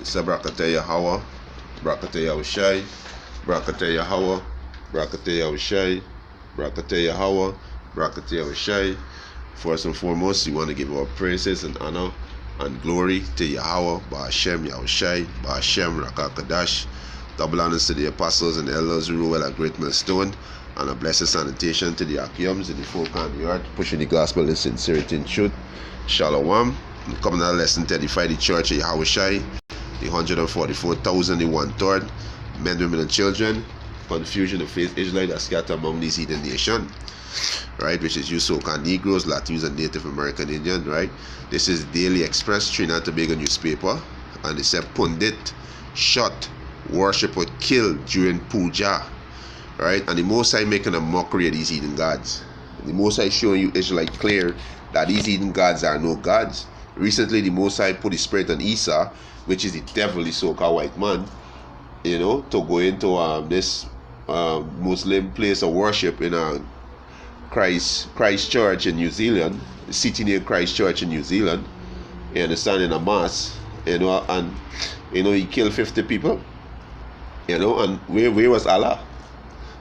It's a Brakata Yahweh, Brakata Yahushai, Brakata Yahweh, Brakata Yahushai, Brakata Yahweh, Brakata Yahushai. First and foremost, we want to give our praises and honor and glory to Yahweh, Ba'ashem, Yahushai, Ba'ashem, Rakakadash. Double honors to the apostles and the elders who rule at Great Millstone, and a blessed salutation to the Akiums and the folk on the earth, pushing the gospel in sincerity and truth. Shalom. Coming to lesson to edify the church of Yahushai, the 144,000, the 1/3, men, women, and children, confusion of faith Israelite that scattered among these heathen nation, right? Which is you so-called Negroes, Latinos, and Native American Indian, right? This is Daily Express, Trinidad and Tobago newspaper, and they said pundit, shot, worship or killed during puja, right? And the Most High making a mockery of these heathen gods. The Most High showing you Israelite clear that these heathen gods are no gods. Recently, the Most High put his spirit on Esau, which is the devil, the so-called white man, to go into this Muslim place of worship in Christchurch in New Zealand, the city near Christchurch in New Zealand. You understand, in a mass, and he killed 50 people. And where was Allah?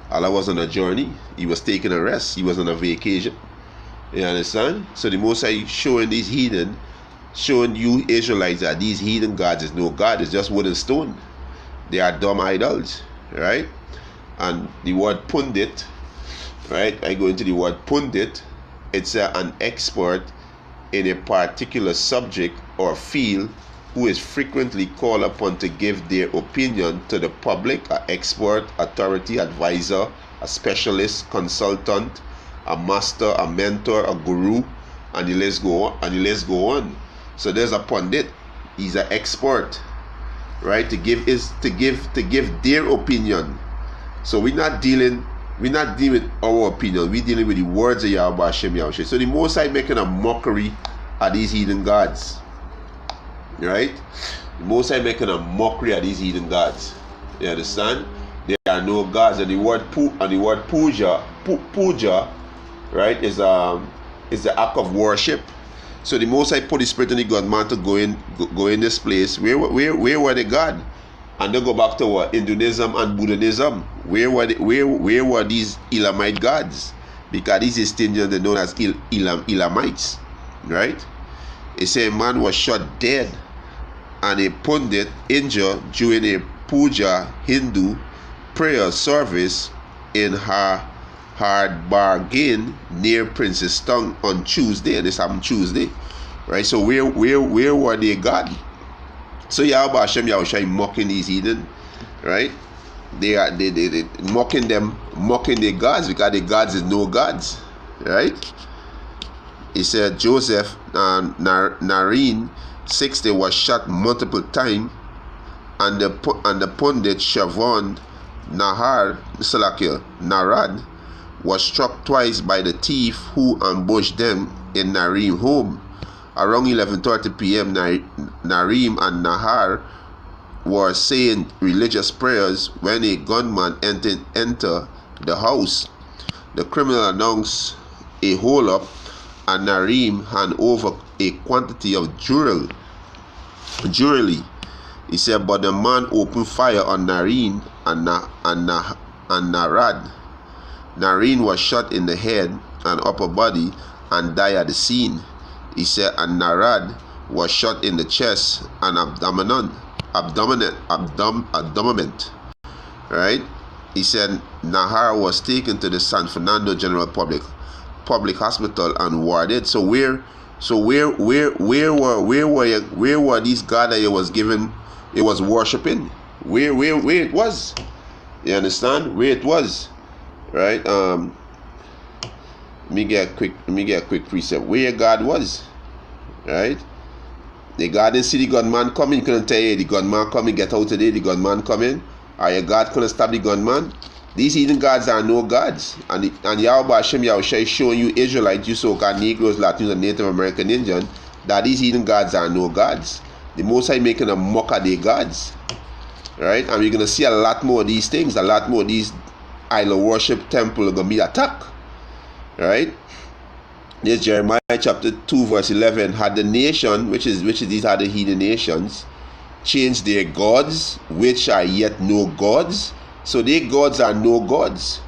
Allah was on a journey. He was taking a rest. He was on a vacation. You understand? So the Most High showing these heathen, showing you Israelites that these heathen gods is no God. It's just wood and stone. They are dumb idols, right? And the word pundit, right? I go into the word pundit. It's an expert in a particular subject or field who is frequently called upon to give their opinion to the public, an expert, authority, advisor, a specialist, consultant, a master, a mentor, a guru, and the list go on. So there's a pundit. He's an expert, right? To give their opinion. So we're not dealing with our opinion. We're dealing with the words of Yahweh Hashem Yahushua. So the Most High making a mockery of these heathen gods. Right? The Most High making a mockery of these heathen gods. You understand? There are no gods, and the word puja, right, is the act of worship. So the Most High put the spirit in the God man to go in this place. Where were the God? And they go back to what? Hinduism and Buddhism. Where were these Elamite gods? Because these Estonians are known as Elamites, right? It said a man was shot dead and a pundit injured during a puja Hindu prayer service in her hard bargain near Princess Tongue on Tuesday. And this happened Tuesday, right? So where were they God? So Yahweh Hashem Yahushai mocking these heathen, right? They mocking their gods because the gods is no gods, right? He said Joseph Nareen 60 was shot multiple times, and the pundit Shavon Narad was struck twice by the thief who ambushed them in Nareem home. Around 11:30 p.m., Nareem and Nahar were saying religious prayers when a gunman entered the house. The criminal announced a hold-up, and Nareem hand over a quantity of jewelry. He said, but the man opened fire on Nareen and Narad. Nareen was shot in the head and upper body and died at the scene. He said, and Narad was shot in the chest and abdomen. Right? He said Nahar was taken to the San Fernando General Public Hospital and warded. So where were these gods that it was worshiping? Where it was? You understand? Where it was, right? Let me get a quick precept. Where God was, right? The God didn't see the gunman coming. Couldn't tell you the gunman coming. Get out today. The gunman coming. Or your God couldn't stop the gunman. These heathen gods are no gods. And Yahweh Hashem Yahushua is showing you Israelites, you so-called Negroes, Latinos, and Native American Indian, that these heathen gods are no gods. The Most High making a mock of their gods. Right? And we're going to see a lot more of these things. A lot more of these idol worship temple are going to be attacked. Right? This Jeremiah chapter 2 verse 11 had the nation, which is these are the heathen nations, change their gods, which are yet no gods. So their gods are no gods,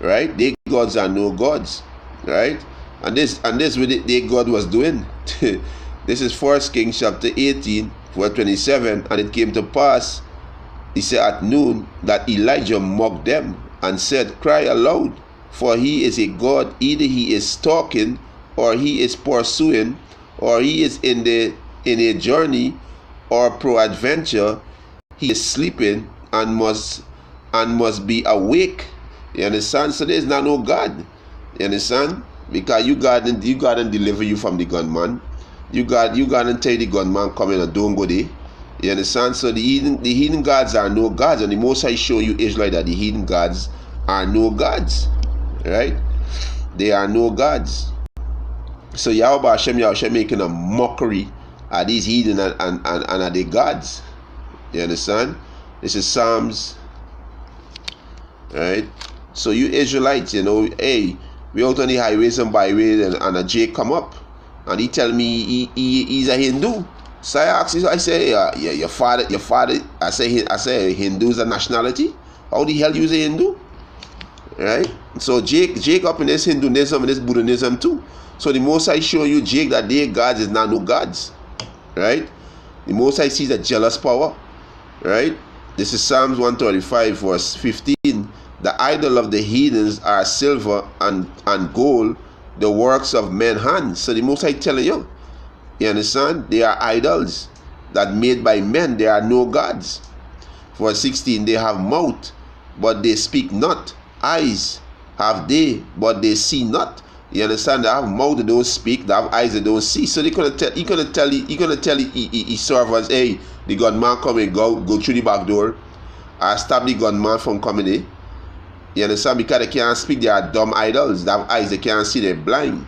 right? Their gods are no gods, right? And this what their God was doing. This is 1 Kings chapter 18, verse 27. And it came to pass, he said, at noon, that Elijah mocked them and said, cry aloud, for he is a God. Either he is stalking, or he is pursuing, or he is in a journey, or peradventure he is sleeping and must be awake. You understand? So there is not no God. You understand? Because you God and deliver you from the gunman. You God and tell the gunman come in and don't go there. You understand? So the heathen gods are no gods, and the Most High show you Israel that the heathen gods are no gods, right? They are no gods. So Yahweh Hashem making a mockery at these heathen and at the gods. You understand? This is Psalms, right? So you Israelites, hey, we out on the highways and byways, and a Jake come up, and he tell me he's a Hindu. So I ask him, I say, yeah, your father. I say Hindu is a nationality. How the hell you is a Hindu, right? So Jake up in this Hinduism and this Buddhism too. So the Most High show you, Jake, that their gods is not no gods, right? The Most High sees a jealous power, right? This is Psalms 135, verse 15. The idol of the heathens are silver and gold, the works of men's hands. So the Most High telling you, you understand? They are idols that made by men. They are no gods. Verse 16, they have mouth, but they speak not. Eyes have they, but they see not. You understand? They have mouth, they don't speak. They have eyes, they don't see. So he gonna tell his servants, hey, the gunman come and go through the back door. I stop the gunman from coming in. You understand? Because they can't speak, they are dumb idols. They have eyes, they can't see, they're blind.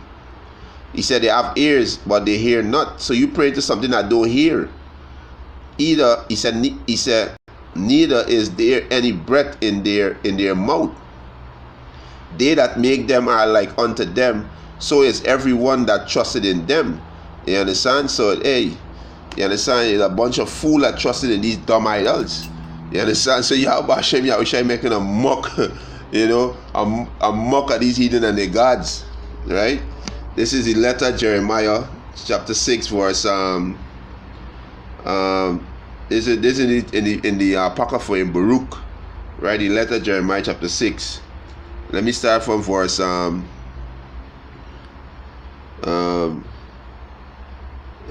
He said they have ears, but they hear not. So you pray to something that don't hear. Either he said neither is there any breath in their mouth. They that make them are like unto them. So is everyone that trusted in them. You understand? So hey, you understand? It's a bunch of fools that trusted in these dumb idols. You understand? So Yahweh Hashem making a mock, a mock at these heathen and their gods, right? This is the letter of Jeremiah, chapter 6, verse this is in the Apocrypha in Baruch, right? The letter of Jeremiah, chapter 6. Let me start from verse let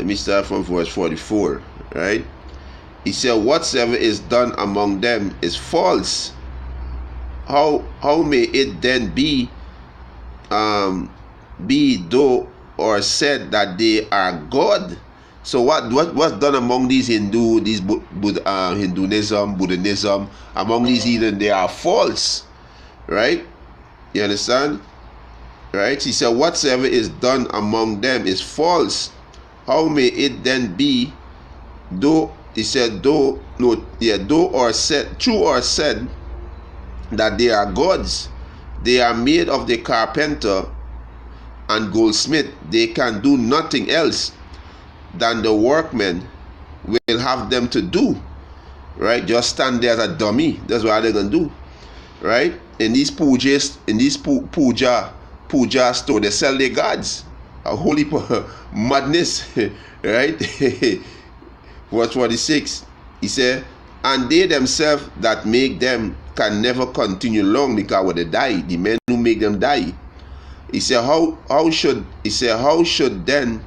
me start from verse 44, right? He said, whatsoever is done among them is false. How may it then be though or said that they are God? So what's done among these Hinduism, Buddhism, among these heathen, they are false, right? You understand? Right? He said, whatsoever is done among them is false. How may it then be though? He said, though or said, true or said that they are gods. They are made of the carpenter and goldsmith. They can do nothing else than the workmen will have them to do, right? Just stand there as a dummy. That's what they're gonna do, right? In these puja store, they sell their gods. A holy madness, right? Verse 46, he said, and they themselves that make them can never continue long, because when they die, the men who make them die. He said, how should then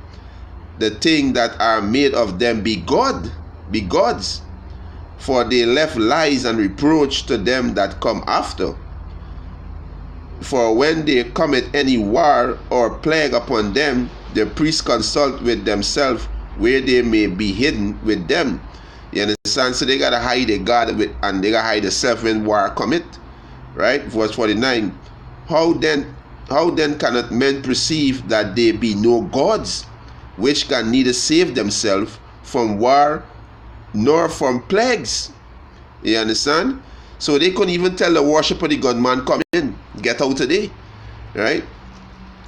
the thing that are made of them be gods? For they left lies and reproach to them that come after. For when they commit any war or plague upon them, the priests consult with themselves where they may be hidden with them. You understand? So they gotta hide their God and they gotta hide themselves when war commit. Right? Verse 49. How then cannot men perceive that they be no gods, which can neither save themselves from war nor from plagues? You understand? So they couldn't even tell the worshipper, the God man, come in, get out today. Right?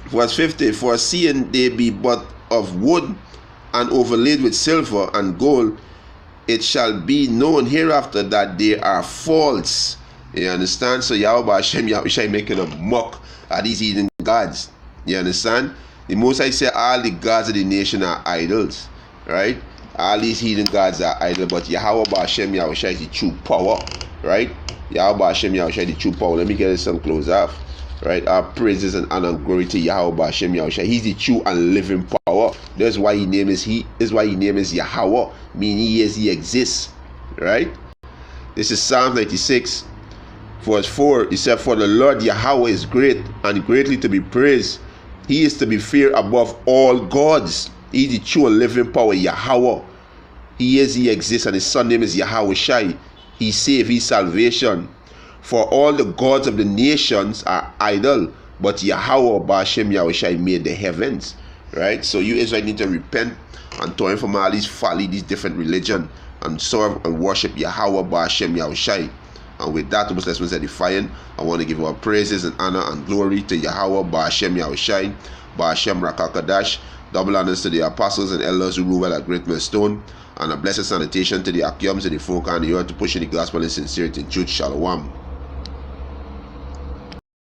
Verse 50, for seeing they be but of wood and overlaid with silver and gold, it shall be known hereafter that they are false. You understand? So Yahweh Hashem Yahushai making a mock at these heathen gods. You understand? The Most High say all the gods of the nation are idols, right? All these heathen gods are idols, but Yahweh Hashem Yahushai is the true power, right? Yahweh Hashem Yahushai is the true power. Let me get this some close off, right? Our praises and honor and glory to Yahweh Hashem Yahushai. He's the true and living power. That's why his name is That's why his name is Yahweh, meaning he exists, right? This is Psalm 96, verse 4. It said, "For the Lord Yahweh is great and greatly to be praised. He is to be feared above all gods." He is the true and living power, Yahweh. He exists, and his son name is Yahweh Shai. He saved his salvation. For all the gods of the nations are idle, but Yahweh Ba'ashem Yahushai made the heavens. Right? So you Israel need to repent and turn from all these folly, these different religion, and serve and worship Yahweh Ba'ashem Yahushai. And with that, most lessons edifying, I want to give our praises and honor and glory to Yahweh Ba'ashem Yahushai, Ba'ashem Rakakadash. Double honors to the apostles and elders who rule well at Great Millstone, and a blessed salutation to the Akiums and the folk and the earth to push in the gospel in sincerity and truth. Shalom.